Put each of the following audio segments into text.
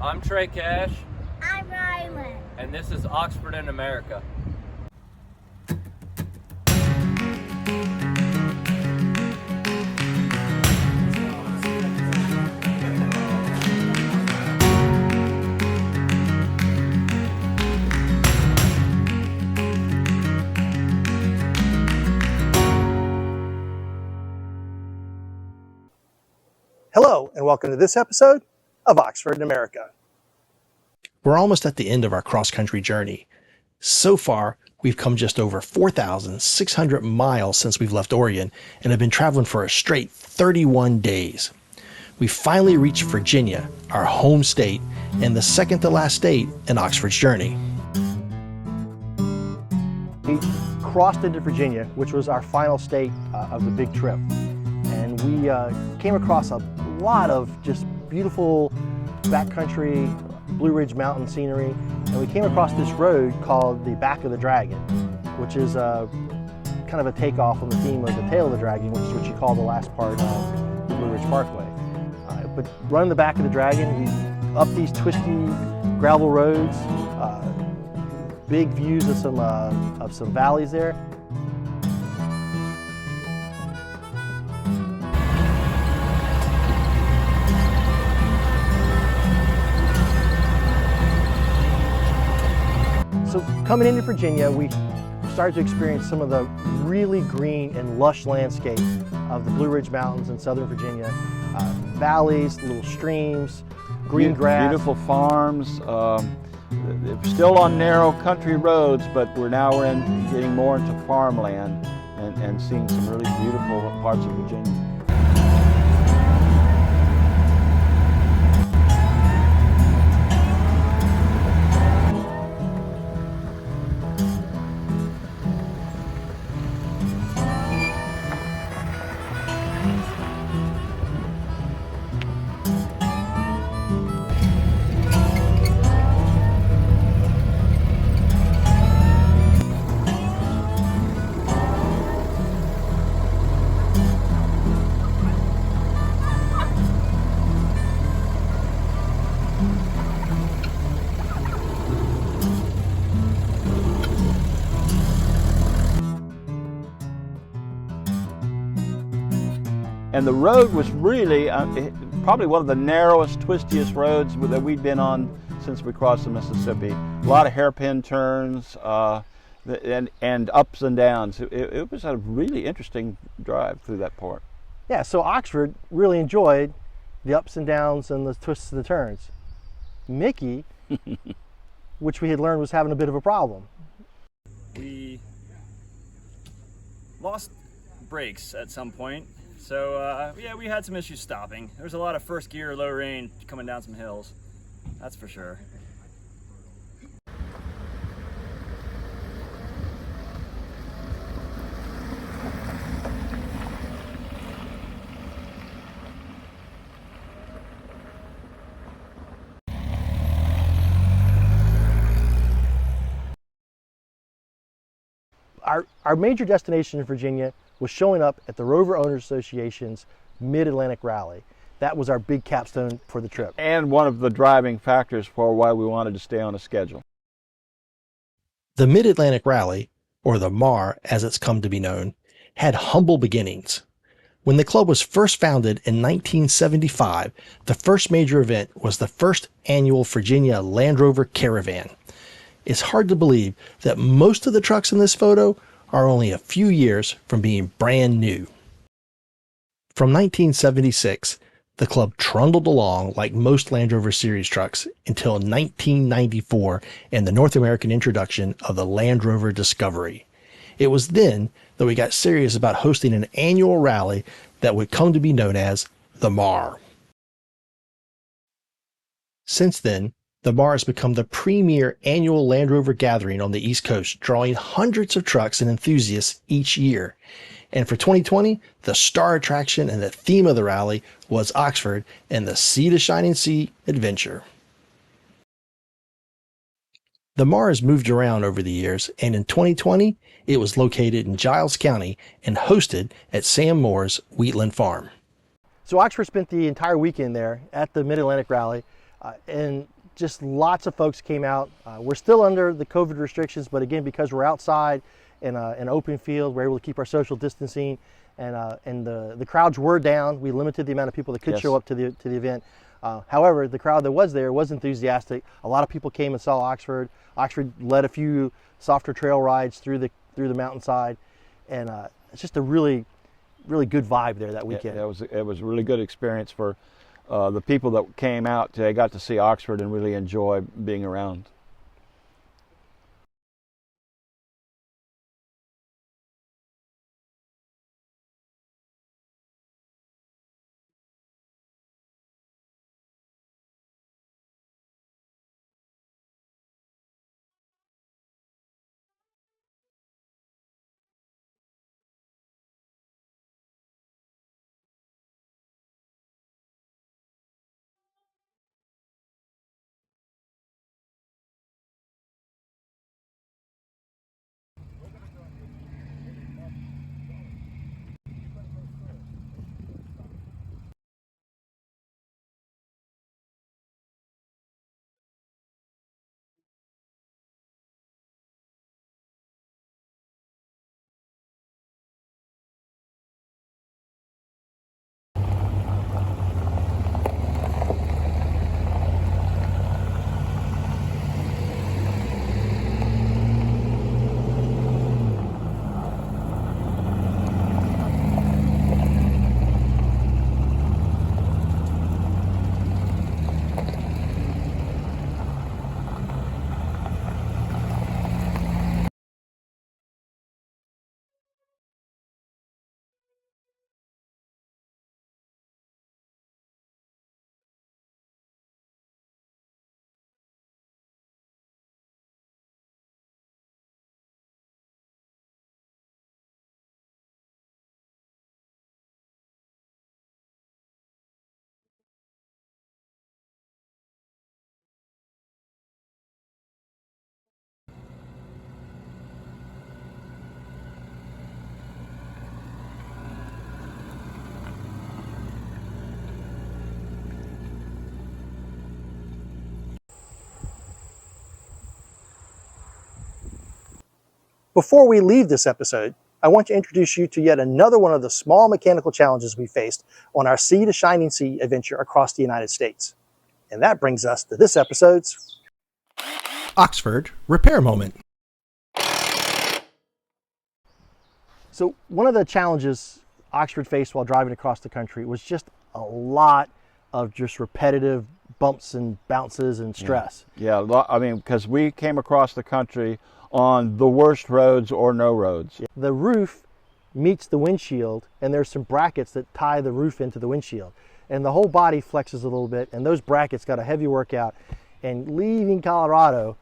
I'm Trey Cash. I'm Rylan. And this is Oxford in America. Hello, and welcome to this episode of Oxford in America. We're almost at the end of our cross-country journey. So far, we've come just over 4,600 miles since we've left Oregon and have been traveling for a straight 31 days. We finally reached Virginia, our home state, and the second to last state in Oxford's journey. We crossed into Virginia, which was our final state of the big trip. And we came across a lot of just beautiful backcountry, Blue Ridge Mountain scenery, and we came across this road called the Back of the Dragon, which is kind of a takeoff on the theme of the Tail of the Dragon, which is what you call the last part of the Blue Ridge Parkway. But running the Back of the Dragon, we up these twisty gravel roads, big views of some valleys there. So coming into Virginia, we started to experience some of the really green and lush landscape of the Blue Ridge Mountains in Southern Virginia. Valleys, little streams, green grass. Beautiful farms. Still on narrow country roads, but we're getting more into farmland and seeing some really beautiful parts of Virginia. And the road was really probably one of the narrowest, twistiest roads that we'd been on since we crossed the Mississippi. A lot of hairpin turns and ups and downs. It was a really interesting drive through that part. Yeah, so Oxford really enjoyed the ups and downs and the twists and the turns. Mickey, which we had learned was having a bit of a problem. We lost brakes at some point. So yeah, we had some issues stopping. There was a lot of first gear, low range coming down some hills. That's for sure. Our major destination in Virginia was showing up at the Rover Owners Association's Mid-Atlantic Rally. That was our big capstone for the trip. And one of the driving factors for why we wanted to stay on a schedule. The Mid-Atlantic Rally, or the MAR as it's come to be known, had humble beginnings. When the club was first founded in 1975, the first major event was the first annual Virginia Land Rover Caravan. It's hard to believe that most of the trucks in this photo are only a few years from being brand new. From 1976, the club trundled along like most Land Rover Series trucks until 1994 and the North American introduction of the Land Rover Discovery. It was then that we got serious about hosting an annual rally that would come to be known as the MAR. Since then, the MAR has become the premier annual Land Rover gathering on the East Coast, drawing hundreds of trucks and enthusiasts each year. And for 2020, the star attraction and the theme of the rally was Oxford and the Sea to Shining Sea adventure. The MAR has moved around over the years, and in 2020, it was located in Giles County and hosted at Sam Moore's Wheatland Farm. So Oxford spent the entire weekend there at the Mid-Atlantic Rally, and just lots of folks came out. We're still under the COVID restrictions, but again, because we're outside in an open field, we're able to keep our social distancing, and the crowds were down. We limited the amount of people that could show up to the event. However, the crowd that was there was enthusiastic. A lot of people came and saw Oxford. Oxford led a few softer trail rides through the mountainside, and it's just a really good vibe there that weekend. It was a really good experience for the people that came out. They got to see Oxford and really enjoy being around. Before we leave this episode, I want to introduce you to yet another one of the small mechanical challenges we faced on our Sea to Shining Sea adventure across the United States. And that brings us to this episode's Oxford Repair Moment. So one of the challenges Oxford faced while driving across the country was just a lot of just repetitive bumps and bounces and stress. Yeah, I mean, because we came across the country on the worst roads or no roads. The roof meets the windshield, and there's some brackets that tie the roof into the windshield. And the whole body flexes a little bit, and those brackets got a heavy workout. And leaving Colorado,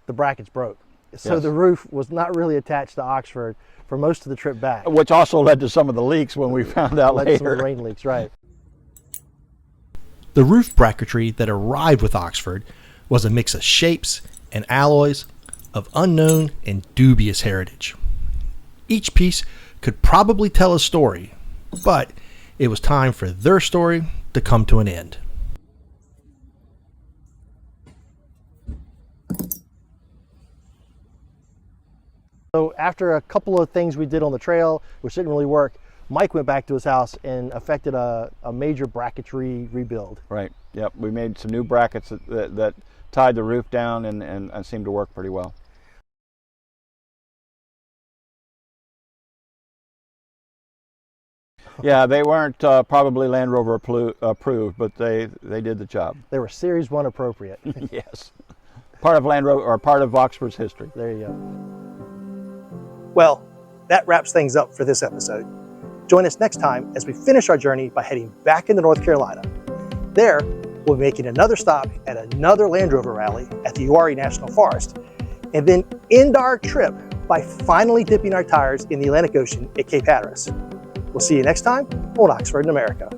the brackets broke. So the roof was not really attached to Oxford for most of the trip back. Which also led to some of the leaks when we found out led later. to some of the rain leaks, right. The roof bracketry that arrived with Oxford was a mix of shapes and alloys of unknown and dubious heritage. Each piece could probably tell a story, but it was time for their story to come to an end. So after a couple of things we did on the trail, which didn't really work, Mike went back to his house and effected a major bracketry rebuild. Right, yep, we made some new brackets that tied the roof down and seemed to work pretty well. Yeah, they weren't probably Land Rover approved, but they did the job. They were Series 1 appropriate. Yes, part of Land Rover, or part of Oxford's history. There you go. Well, that wraps things up for this episode. Join us next time as we finish our journey by heading back into North Carolina. There, we'll be making another stop at another Land Rover rally at the Uwharrie National Forest, and then end our trip by finally dipping our tires in the Atlantic Ocean at Cape Hatteras. We'll see you next time on Oxford in America.